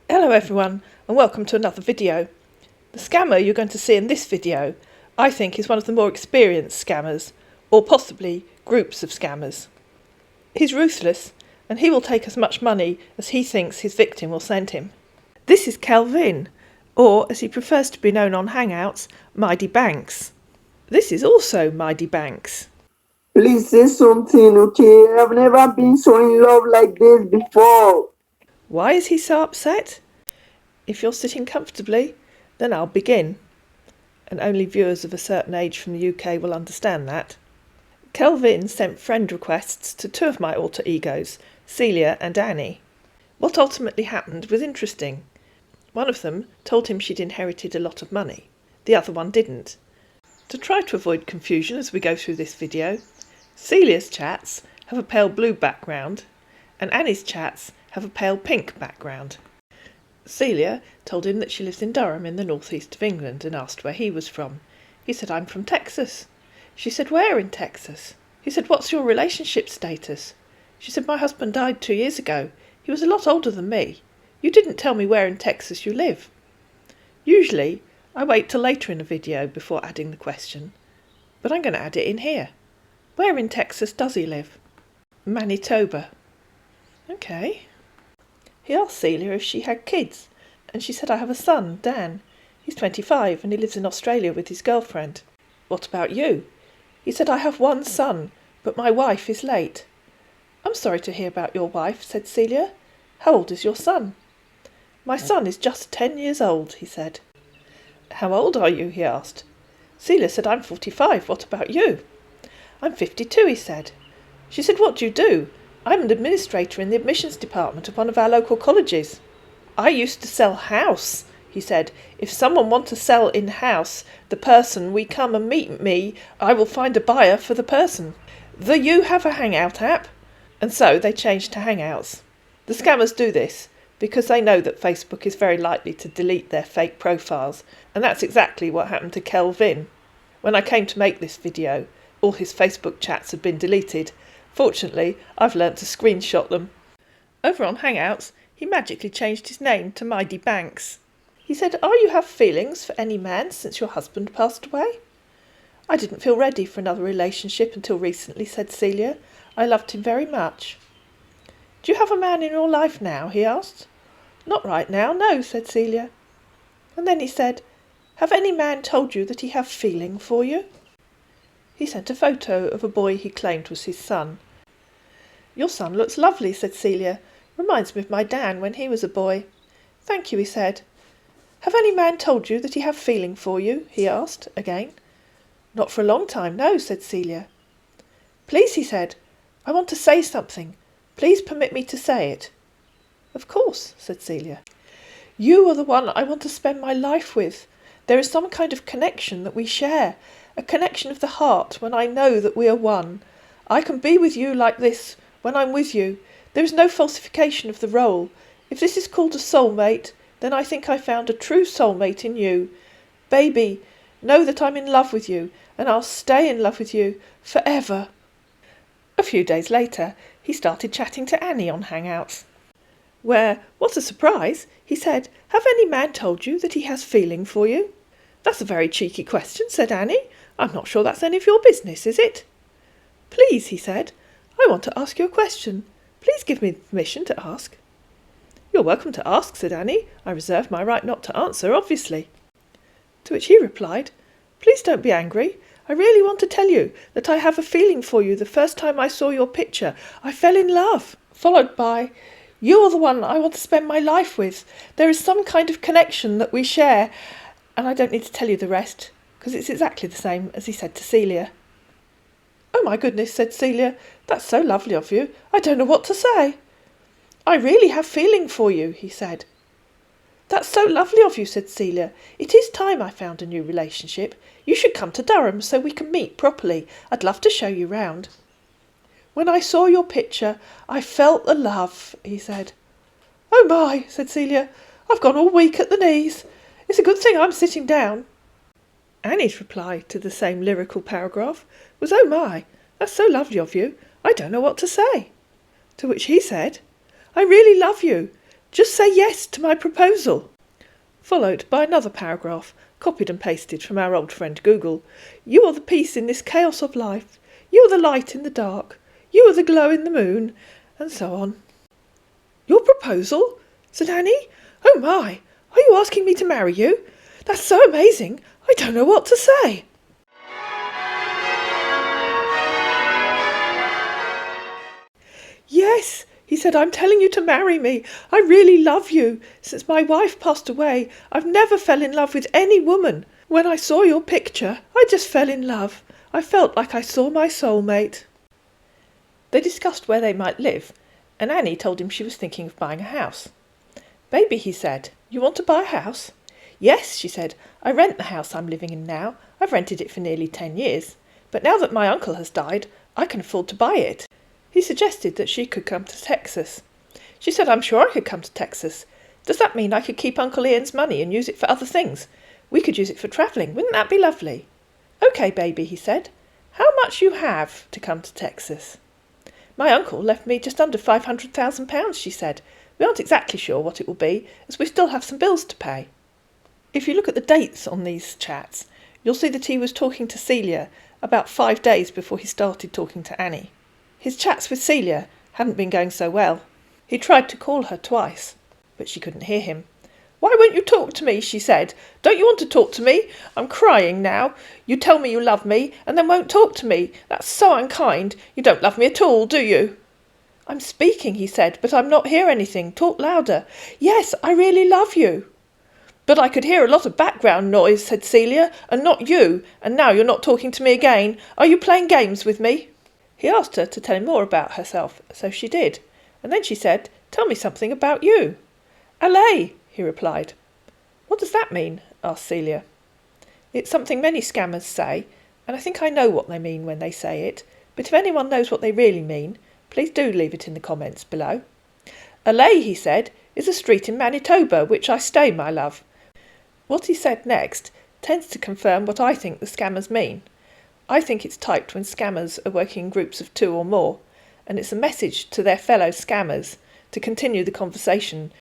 Hello everyone and welcome to another video. The scammer you're going to see in this video I think is one of the more experienced scammers, or possibly groups of scammers. He's ruthless and he will take as much money as he thinks his victim will send him. This is Kel Vin, or as he prefers to be known on Hangouts, Mighty Banks. This is also Mighty Banks. Please say something, okay? I've never been so in love like this before. Why is he so upset? If you're sitting comfortably, then I'll begin. And only viewers of a certain age from the UK will understand that. Kel Vin sent friend requests to two of my alter egos, Celia and Annie. What ultimately happened was interesting. One of them told him she'd inherited a lot of money. The other one didn't. To try to avoid confusion as we go through this video, Celia's chats have a pale blue background and Annie's chats have a pale pink background. Celia told him that she lives in Durham in the northeast of England and asked where he was from. He said, "I'm from Texas." She said, "Where in Texas?" He said, "What's your relationship status?" She said, "My husband died 2 years ago. He was a lot older than me. You didn't tell me where in Texas you live." Usually, I wait till later in a video before adding the question, but I'm going to add it in here. Where in Texas does he live? Manitoba. Okay. He asked Celia if she had kids, and she said, "I have a son, Dan. He's 25 and he lives in Australia with his girlfriend." "What about you?" He said, "I have one son, but my wife is late." "I'm sorry to hear about your wife," said Celia. "How old is your son?" "My son is just 10 years old," he said. "How old are you?" he asked. Celia said, "I'm 45. What about you?" "I'm 52, he said. She said, "What do you do?" "I'm an administrator in the admissions department of one of our local colleges." "I used to sell house," he said. "If someone want to sell in house the person we come and meet me, I will find a buyer for the person. Do you have a Hangout app?" And so they changed to Hangouts. The scammers do this because they know that Facebook is very likely to delete their fake profiles, and that's exactly what happened to Kel Vin. When I came to make this video, all his Facebook chats had been deleted. Fortunately, I've learnt to screenshot them. Over on Hangouts, he magically changed his name to Mighty Banks. He said, "Are you have feelings for any man since your husband passed away?" "I didn't feel ready for another relationship until recently," said Celia. "I loved him very much." "Do you have a man in your life now?" he asked. "Not right now, no," said Celia. And then he said, "Have any man told you that he have feeling for you?" He sent a photo of a boy he claimed was his son. "Your son looks lovely," said Celia. "Reminds me of my Dan when he was a boy." "Thank you," he said. "Have any man told you that he have feeling for you?" he asked again. "Not for a long time, no," said Celia. "Please," he said, "I want to say something. Please permit me to say it." "Of course," said Celia. "You are the one I want to spend my life with. There is some kind of connection that we share, a connection of the heart when I know that we are one. I can be with you like this when I'm with you. There is no falsification of the role. If this is called a soulmate, then I think I found a true soulmate in you. Baby, know that I'm in love with you, and I'll stay in love with you forever." A few days later, he started chatting to Annie on Hangouts, where, what a surprise, he said, "Have any man told you that he has feeling for you?" "That's a very cheeky question," said Annie. "I'm not sure that's any of your business, is it?" "Please," he said, "I want to ask you a question. Please give me permission to ask." "You're welcome to ask," said Annie. "I reserve my right not to answer, obviously." To which he replied, "Please don't be angry. I really want to tell you that I have a feeling for you. The first time I saw your picture, I fell in love," followed by, "You are the one I want to spend my life with. There is some kind of connection that we share," and I don't need to tell you the rest, because it's exactly the same as he said to Celia. "Oh my goodness," said Celia, "that's so lovely of you. I don't know what to say." "I really have feeling for you," he said. "That's so lovely of you," said Celia. "It is time I found a new relationship. You should come to Durham so we can meet properly. I'd love to show you round." "When I saw your picture, I felt the love," he said. "Oh my," said Celia, "I've gone all weak at the knees. It's a good thing I'm sitting down." Annie's reply to the same lyrical paragraph was, "Oh my, that's so lovely of you. I don't know what to say." To which he said, "I really love you. Just say yes to my proposal. Followed by another paragraph, copied and pasted from our old friend Google. You are the peace in this chaos of life. You are the light in the dark. You are the glow in the moon. And so on. Your proposal? Said Annie. Oh my! Are you asking me to marry you? That's so amazing. I don't know what to say. Yes, he said, I'm telling you to marry me. I really love you. Since my wife passed away, I've never fell in love with any woman. When I saw your picture, I just fell in love. I felt like I saw my soulmate. They discussed where they might live, and Annie told him she was thinking of buying a house. Baby, he said, you want to buy a house? Yes, she said, I rent the house I'm living in now. I've rented it for nearly 10 years. But now that my uncle has died, I can afford to buy it. He suggested that she could come to Texas. She said, I'm sure I could come to Texas. Does that mean I could keep Uncle Ian's money and use it for other things? We could use it for travelling. Wouldn't that be lovely? OK, baby, he said. How much you have to come to Texas? My uncle left me just under £500,000, she said. We aren't exactly sure what it will be, as we still have some bills to pay. If you look at the dates on these chats, you'll see that he was talking to Celia about 5 days before he started talking to Annie. His chats with Celia hadn't been going so well. He tried to call her twice, but she couldn't hear him. Why won't you talk to me, she said. Don't you want to talk to me? I'm crying now. You tell me you love me and then won't talk to me. That's so unkind. You don't love me at all, do you? I'm speaking, he said, but I'm not hear anything. Talk louder. Yes, I really love you. But I could hear a lot of background noise, said Celia, and not you. And now you're not talking to me again. Are you playing games with me? He asked her to tell him more about herself, so she did. And then she said, tell me something about you. LA, he replied. What does that mean? Asked Celia. It's something many scammers say, and I think I know what they mean when they say it, but if anyone knows what they really mean, please do leave it in the comments below. LA, he said, is a street in Manitoba, which I stay, my love. What he said next tends to confirm what I think the scammers mean. I think it's typed when scammers are working in groups of 2 or more, and it's a message to their fellow scammers to continue the conversation.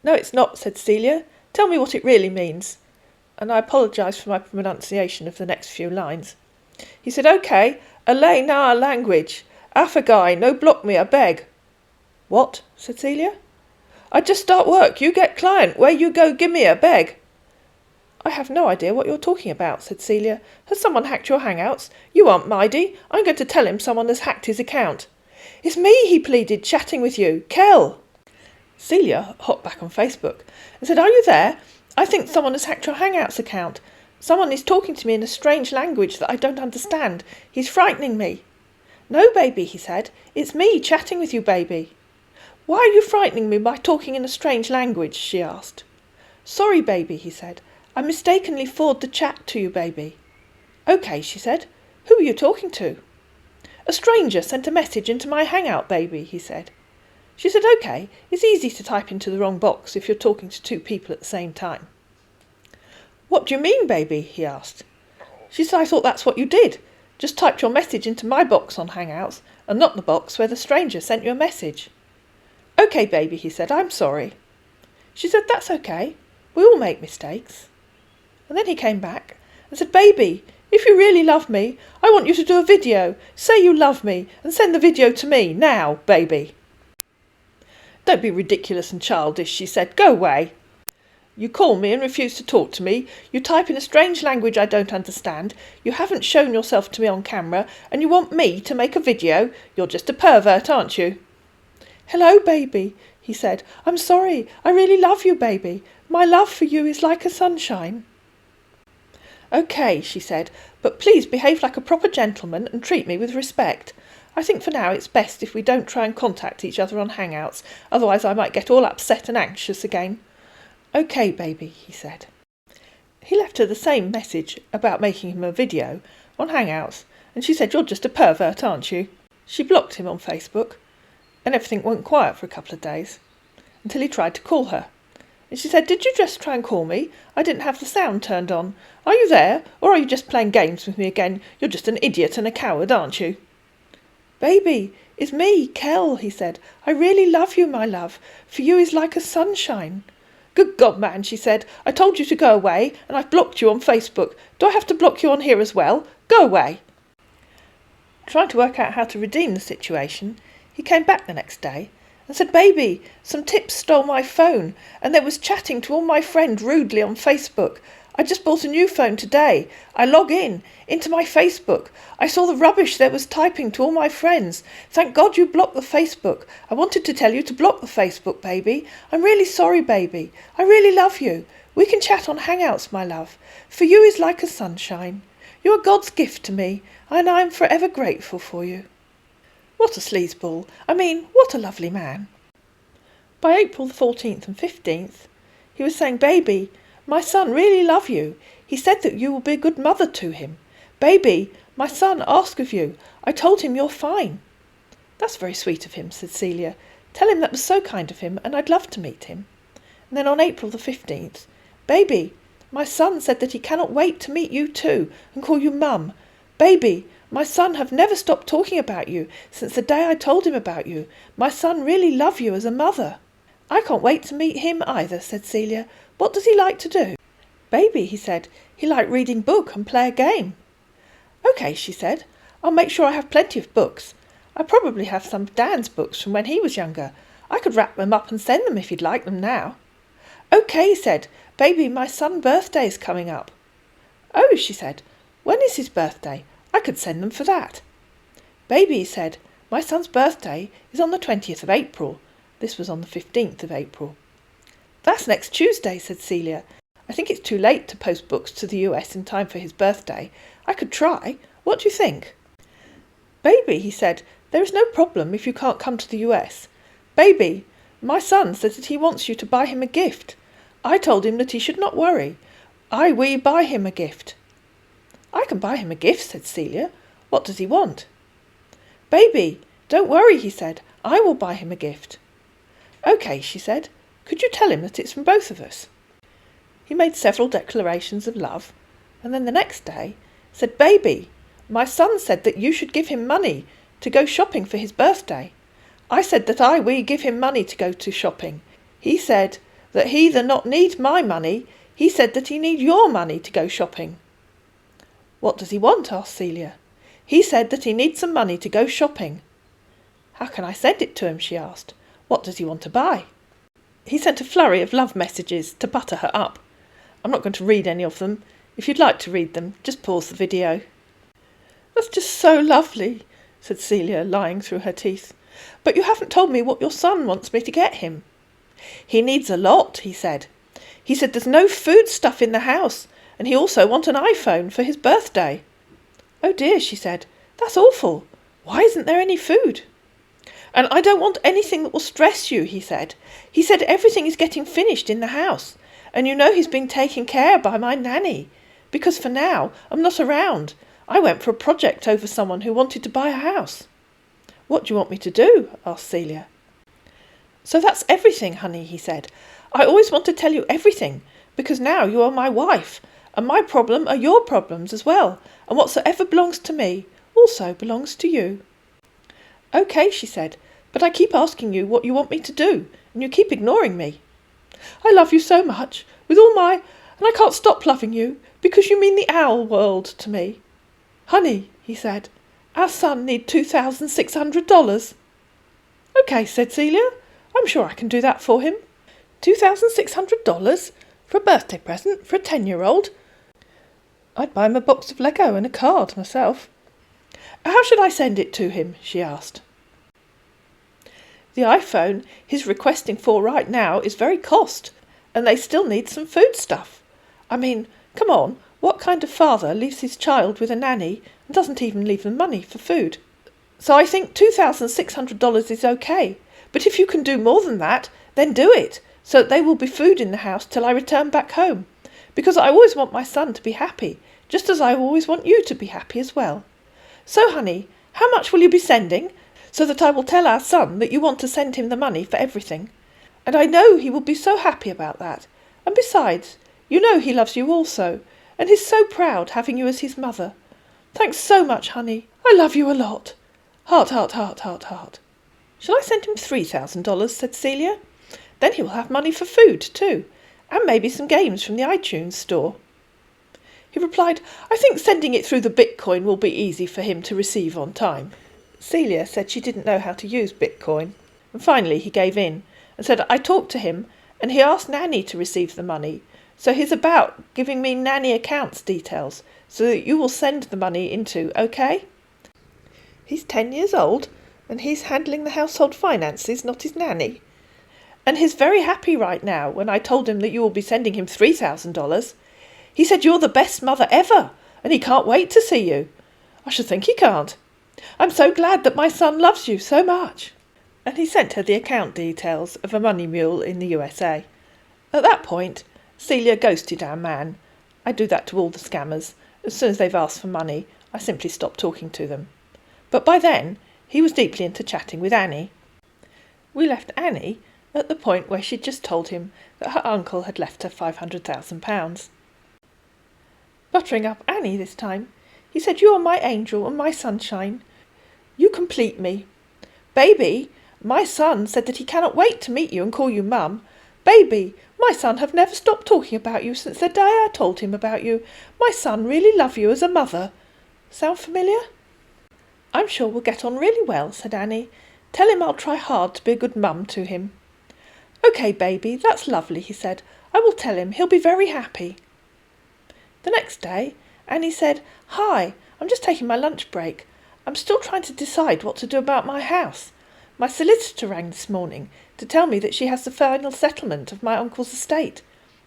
No, it's not, said Celia. Tell me what it really means. And I apologise for my pronunciation of the next few lines. He said, OK, alay na language. Afagai, no block me, I beg. What? Said Celia. I just start work, you get client, where you go give me a beg. I have no idea what you're talking about, said Celia. Has someone hacked your Hangouts? You aren't Midy. I'm going to tell him someone has hacked his account. It's me, he pleaded, chatting with you. Kel. Celia hopped back on Facebook and said, are you there? I think someone has hacked your Hangouts account. Someone is talking to me in a strange language that I don't understand. He's frightening me. No, baby, he said. It's me chatting with you, baby. Why are you frightening me by talking in a strange language? She asked. Sorry, baby, he said. I mistakenly forwarded the chat to you, baby. OK, she said. Who are you talking to? A stranger sent a message into my Hangout, baby, he said. She said, OK, it's easy to type into the wrong box if you're talking to 2 people at the same time. What do you mean, baby? He asked. She said, I thought that's what you did. Just typed your message into my box on Hangouts and not the box where the stranger sent you a message. OK, baby, he said, I'm sorry. She said, that's OK. We all make mistakes. And then he came back and said, baby, if you really love me, I want you to do a video. Say you love me and send the video to me now, baby. Don't be ridiculous and childish, she said. Go away. You call me and refuse to talk to me. You type in a strange language I don't understand. You haven't shown yourself to me on camera and you want me to make a video. You're just a pervert, aren't you? Hello, baby, he said. I'm sorry. I really love you, baby. My love for you is like a sunshine. OK, she said, but please behave like a proper gentleman and treat me with respect. I think for now it's best if we don't try and contact each other on Hangouts, otherwise I might get all upset and anxious again. OK, baby, he said. He left her the same message about making him a video on Hangouts, and she said, you're just a pervert, aren't you? She blocked him on Facebook, and everything went quiet for a couple of days, until he tried to call her. And she said, did you just try and call me? I didn't have the sound turned on. Are you there, or are you just playing games with me again? You're just an idiot and a coward, aren't you? Baby, "It's me, Kel," he said. "I really love you, my love. For you is like a sunshine." "Good God, man," she said. "I told you to go away, and I've blocked you on Facebook. Do I have to block you on here as well? Go away." Trying to work out how to redeem the situation, he came back the next day and said, "Baby, some tips stole my phone, and there was chatting to all my friends rudely on Facebook. I just bought a new phone today. I log into my Facebook. I saw the rubbish there was typing to all my friends. Thank God you blocked the Facebook. I wanted to tell you to block the Facebook, baby. I'm really sorry, baby. I really love you. We can chat on Hangouts, my love. For you is like a sunshine. You are God's gift to me, and I am forever grateful for you." What a sleazeball. I mean, what a lovely man. By April the 14th and 15th, he was saying, "Baby, my son really love you. He said that you will be a good mother to him. Baby, my son asked of you. I told him you're fine." "That's very sweet of him," said Celia. "Tell him that was so kind of him, and I'd love to meet him." And then on April the 15th, "Baby, my son said that he cannot wait to meet you too, and call you Mum. Baby, my son have never stopped talking about you since the day I told him about you. My son really love you as a mother." "I can't wait to meet him either," said Celia. "What does he like to do?" "Baby," he said, "he liked reading book and play a game." "OK," she said. "I'll make sure I have plenty of books. I probably have some of Dan's books from when he was younger. I could wrap them up and send them if you'd like them now." "OK," he said. "Baby, my son's birthday is coming up." "Oh," she said. "When is his birthday? I could send them for that." "Baby," he said, "my son's birthday is on the 20th of April. This was on the 15th of April. "That's next Tuesday," said Celia. "I think it's too late to post books to the US in time for his birthday. I could try. What do you think?" "Baby," he said, "there is no problem if you can't come to the US. Baby, my son says that he wants you to buy him a gift. I told him that he should not worry. We buy him a gift." "I can buy him a gift," said Celia. "What does he want?" "Baby, don't worry," he said. "I will buy him a gift." "OK," she said. "Could you tell him that it's from both of us?" He made several declarations of love, and then the next day said, "Baby, my son said that you should give him money to go shopping for his birthday. I said that we give him money to go to shopping. He said that he the not need my money. He said that he need your money to go shopping." "What does he want?" asked Celia. "He said that he needs some money to go shopping." "How can I send it to him?" she asked. "What does he want to buy?" He sent a flurry of love messages to butter her up. I'm not going to read any of them. If you'd like to read them, just pause the video. "That's just so lovely," said Celia, lying through her teeth. "But you haven't told me what your son wants me to get him." "He needs a lot," he said. "He said there's no food stuff in the house, and he also wants an iPhone for his birthday." "Oh dear," she said. "That's awful. Why isn't there any food?" "And I don't want anything that will stress you," he said. "He said everything is getting finished in the house, and you know he's being taken care of by my nanny, because for now I'm not around. I went for a project over someone who wanted to buy a house." "What do you want me to do?" asked Celia. "So that's everything, honey," he said. "I always want to tell you everything, because now you are my wife, and my problem are your problems as well, and whatsoever belongs to me also belongs to you." "OK," she said, "but I keep asking you what you want me to do, and you keep ignoring me." "I love you so much, and I can't stop loving you, because you mean the owl world to me." "Honey," he said, "our son need $2,600. "OK," said Celia. "I'm sure I can do that for him." $2,600 for a birthday present for a 10-year-old? I'd buy him a box of Lego and a card myself. "How should I send it to him?" she asked. "The iPhone he's requesting for right now is very cost, and they still need some food stuff. I mean, come on, what kind of father leaves his child with a nanny and doesn't even leave them money for food? So I think $2,600 is OK, but if you can do more than that, then do it, so that there will be food in the house till I return back home, because I always want my son to be happy, just as I always want you to be happy as well. So, honey, how much will you be sending, so that I will tell our son that you want to send him the money for everything? And I know he will be so happy about that. And besides, you know he loves you also, and is so proud having you as his mother. Thanks so much, honey. I love you a lot. Heart, heart, heart, heart, heart. Shall I send him $3,000? Said Celia. Then he will have money for food too, and maybe some games from the iTunes store. He replied, I think sending it through the Bitcoin will be easy for him to receive on time. Celia said she didn't know how to use Bitcoin, and finally he gave in and said, I talked to him and he asked Nanny to receive the money, so he's about giving me Nanny accounts details so that you will send the money into, okay? He's 10 years old and he's handling the household finances, not his nanny. And he's very happy right now when I told him that you will be sending him $3,000. He said you're the best mother ever, and he can't wait to see you. I should think he can't. I'm so glad that my son loves you so much. And he sent her the account details of a money mule in the USA. At that point, Celia ghosted our man. I do that to all the scammers. As soon as they've asked for money, I simply stop talking to them. But by then, he was deeply into chatting with Annie. We left Annie at the point where she'd just told him that her uncle had left her £500,000. Buttering up Annie this time, he said, you are my angel and my sunshine. You complete me. Baby, my son said that he cannot wait to meet you and call you Mum. Baby, my son have never stopped talking about you since the day I told him about you. My son really love you as a mother. Sound familiar? I'm sure we'll get on really well, said Annie. Tell him I'll try hard to be a good mum to him. OK, baby, that's lovely, he said. I will tell him. He'll be very happy. The next day, Annie said, Hi, I'm just taking my lunch break. I'm still trying to decide what to do about my house. My solicitor rang this morning to tell me that she has the final settlement of my uncle's estate.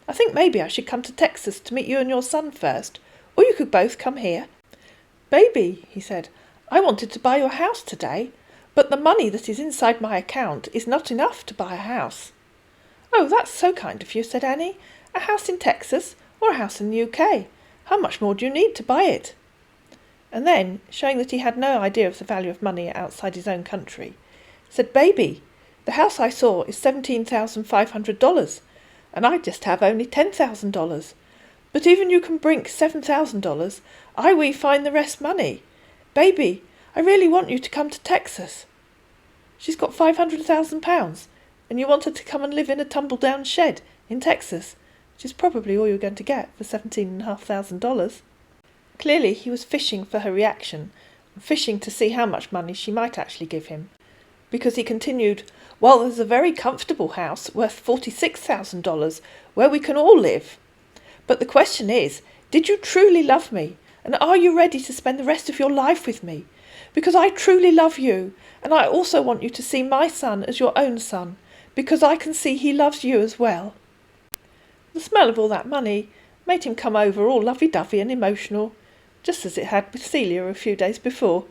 I think maybe I should come to Texas to meet you and your son first, or you could both come here. Baby, he said, I wanted to buy your house today, but the money that is inside my account is not enough to buy a house. Oh, that's so kind of you, said Annie. A house in Texas or a house in the UK? How much more do you need to buy it? And then, showing that he had no idea of the value of money outside his own country, said, Baby, the house I saw is $17,500, and I just have only $10,000. But even you can brink $7,000, I we find the rest money. Baby, I really want you to come to Texas. She's got £500,000, and you want her to come and live in a tumble-down shed in Texas, which is probably all you're going to get for $17,500. Clearly he was fishing for her reaction, fishing to see how much money she might actually give him, because he continued, Well, there's a very comfortable house worth $46,000 where we can all live. But the question is, did you truly love me? And are you ready to spend the rest of your life with me? Because I truly love you, and I also want you to see my son as your own son, because I can see he loves you as well. The smell of all that money made him come over all lovey-dovey and emotional, just as it had with Celia a few days before.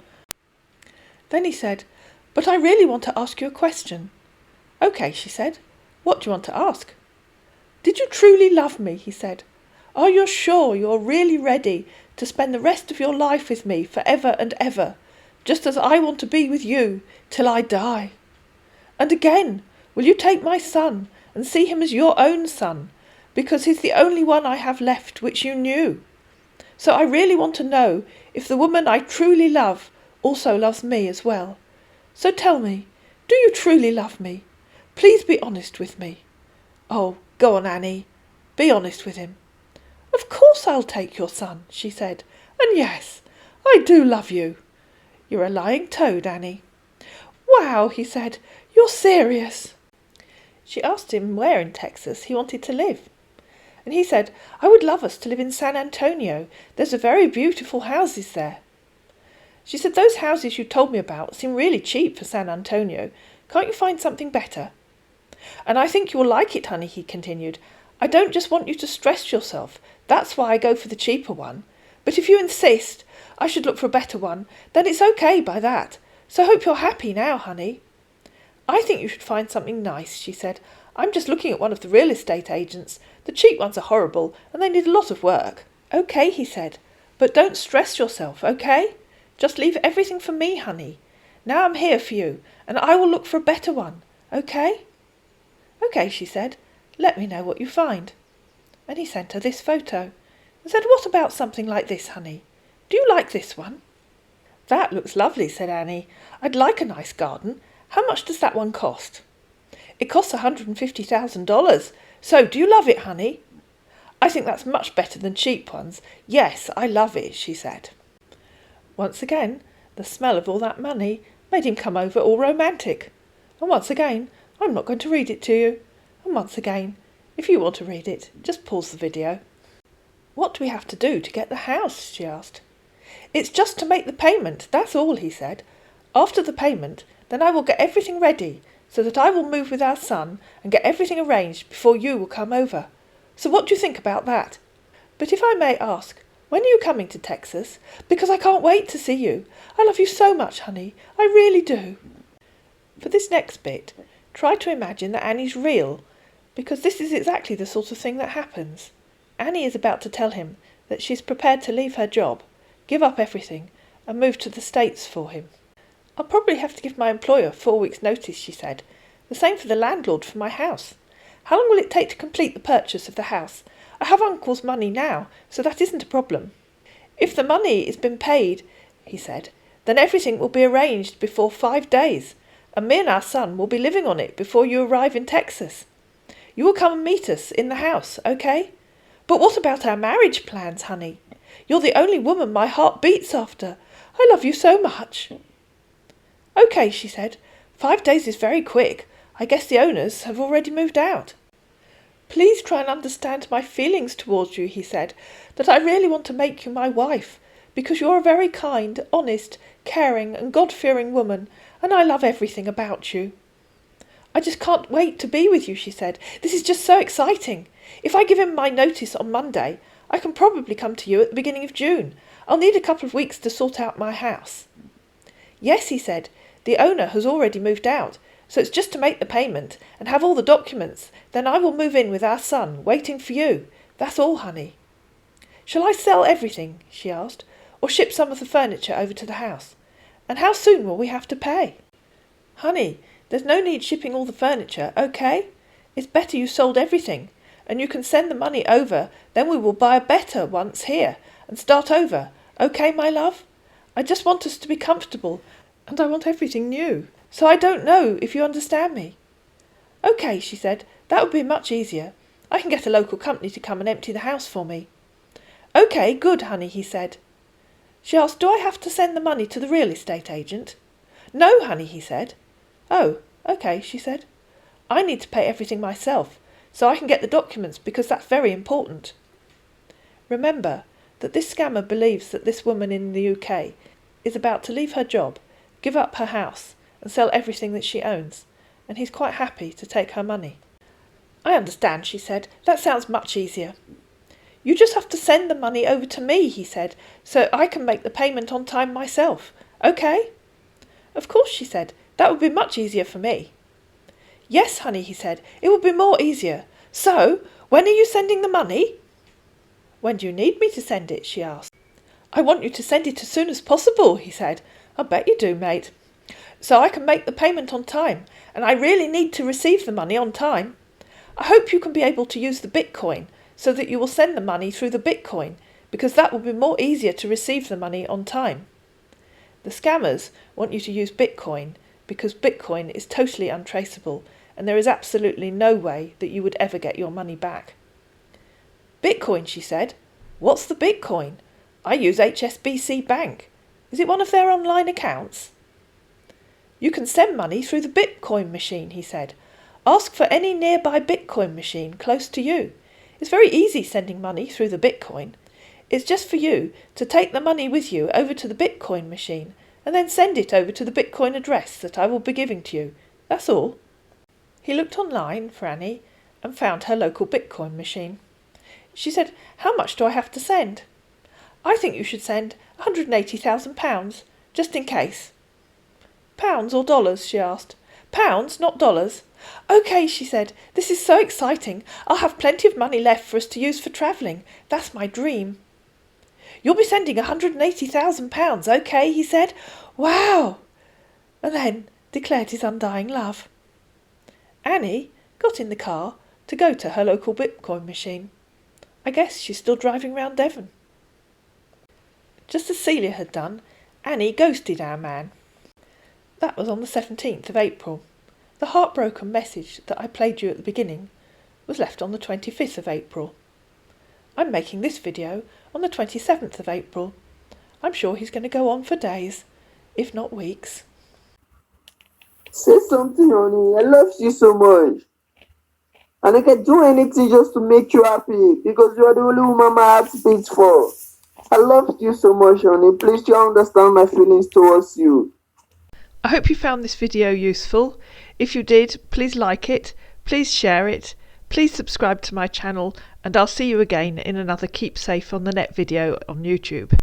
Then he said, But I really want to ask you a question. OK, she said. What do you want to ask? Did you truly love me? He said. Are you sure you're really ready to spend the rest of your life with me forever and ever, just as I want to be with you till I die? And again, will you take my son and see him as your own son, because he's the only one I have left which you knew? So I really want to know if the woman I truly love also loves me as well. So tell me, do you truly love me? Please be honest with me. Oh, go on, Annie. Be honest with him. Of course I'll take your son, she said. And yes, I do love you. You're a lying toad, Annie. Wow, he said. You're serious. She asked him where in Texas he wanted to live. And he said, I would love us to live in San Antonio. There's a very beautiful houses there. She said, those houses you told me about seem really cheap for San Antonio. Can't you find something better? And I think you will like it, honey, he continued. I don't just want you to stress yourself. That's why I go for the cheaper one. But if you insist I should look for a better one, then it's okay by that. So I hope you're happy now, honey. I think you should find something nice, she said. I'm just looking at one of the real estate agents. The cheap ones are horrible, and they need a lot of work. OK, he said. But don't stress yourself, OK? Just leave everything for me, honey. Now I'm here for you, and I will look for a better one. OK? OK, she said. Let me know what you find. And he sent her this photo and said, What about something like this, honey? Do you like this one? That looks lovely, said Annie. I'd like a nice garden. How much does that one cost? It costs $150,000. So, do you love it, honey? I think that's much better than cheap ones. Yes, I love it, she said. Once again, the smell of all that money made him come over all romantic. And once again, I'm not going to read it to you. And once again, if you want to read it, just pause the video. What do we have to do to get the house? She asked. It's just to make the payment, that's all, he said. After the payment, then I will get everything ready, so that I will move with our son and get everything arranged before you will come over. So what do you think about that? But if I may ask, when are you coming to Texas? Because I can't wait to see you. I love you so much, honey. I really do. For this next bit, try to imagine that Annie's real, because this is exactly the sort of thing that happens. Annie is about to tell him that she's prepared to leave her job, give up everything, and move to the States for him. I'll probably have to give my employer 4 weeks' notice, she said. The same for the landlord for my house. How long will it take to complete the purchase of the house? I have Uncle's money now, so that isn't a problem. If the money has been paid, he said, then everything will be arranged before 5 days, and me and our son will be living on it before you arrive in Texas. You will come and meet us in the house, okay? But what about our marriage plans, honey? You're the only woman my heart beats after. I love you so much. Okay, she said. 5 days is very quick. I guess the owners have already moved out. Please try and understand my feelings towards you, he said, that I really want to make you my wife, because you're a very kind, honest, caring and God-fearing woman, and I love everything about you. I just can't wait to be with you, she said. This is just so exciting. If I give him my notice on Monday, I can probably come to you at the beginning of June. I'll need a couple of weeks to sort out my house. Yes, he said, the owner has already moved out, so it's just to make the payment and have all the documents. Then I will move in with our son, waiting for you. That's all, honey. Shall I sell everything, she asked, or ship some of the furniture over to the house? And how soon will we have to pay? Honey, there's no need shipping all the furniture, okay? It's better you sold everything, and you can send the money over, then we will buy a better once here and start over, okay, my love? I just want us to be comfortable, and I want everything new, so I don't know if you understand me. Okay, she said, that would be much easier. I can get a local company to come and empty the house for me. Okay, good, honey, he said. She asked, do I have to send the money to the real estate agent? No, honey, he said. Oh, okay, she said. I need to pay everything myself, so I can get the documents because that's very important. Remember that this scammer believes that this woman in the UK is about to leave her job, give up her house, and sell everything that she owns, and he's quite happy to take her money. I understand, she said. That sounds much easier. You just have to send the money over to me, he said, so I can make the payment on time myself. Okay? Of course, she said. That would be much easier for me. Yes, honey, he said. It would be more easier. So, when are you sending the money? When do you need me to send it? She asked. I want you to send it as soon as possible, he said. I bet you do, mate. So I can make the payment on time, and I really need to receive the money on time. I hope you can be able to use the Bitcoin so that you will send the money through the Bitcoin, because that will be more easier to receive the money on time. The scammers want you to use Bitcoin because Bitcoin is totally untraceable and there is absolutely no way that you would ever get your money back. Bitcoin, she said. What's the Bitcoin? I use HSBC Bank. Is it one of their online accounts? You can send money through the Bitcoin machine, he said. Ask for any nearby Bitcoin machine close to you. It's very easy sending money through the Bitcoin. It's just for you to take the money with you over to the Bitcoin machine and then send it over to the Bitcoin address that I will be giving to you. That's all. He looked online for Annie and found her local Bitcoin machine. She said, How much do I have to send? I think you should send £180,000, just in case. Pounds or dollars? She asked. Pounds, not dollars. Okay, she said. This is so exciting. I'll have plenty of money left for us to use for travelling. That's my dream. You'll be sending £180,000, okay, he said. Wow! And then declared his undying love. Annie got in the car to go to her local Bitcoin machine. I guess she's still driving round Devon. Just as Celia had done, Annie ghosted our man. That was on the 17th of April. The heartbroken message that I played you at the beginning was left on the 25th of April. I'm making this video on the 27th of April. I'm sure he's going to go on for days, if not weeks. Say something, honey. I love you so much. And I can do anything just to make you happy because you are the only woman my heart beats for. I love you so much, honey. Please try to understand my feelings towards you. I hope you found this video useful. If you did, please like it, please share it, please subscribe to my channel, and I'll see you again in another Keep Safe on the Net video on YouTube.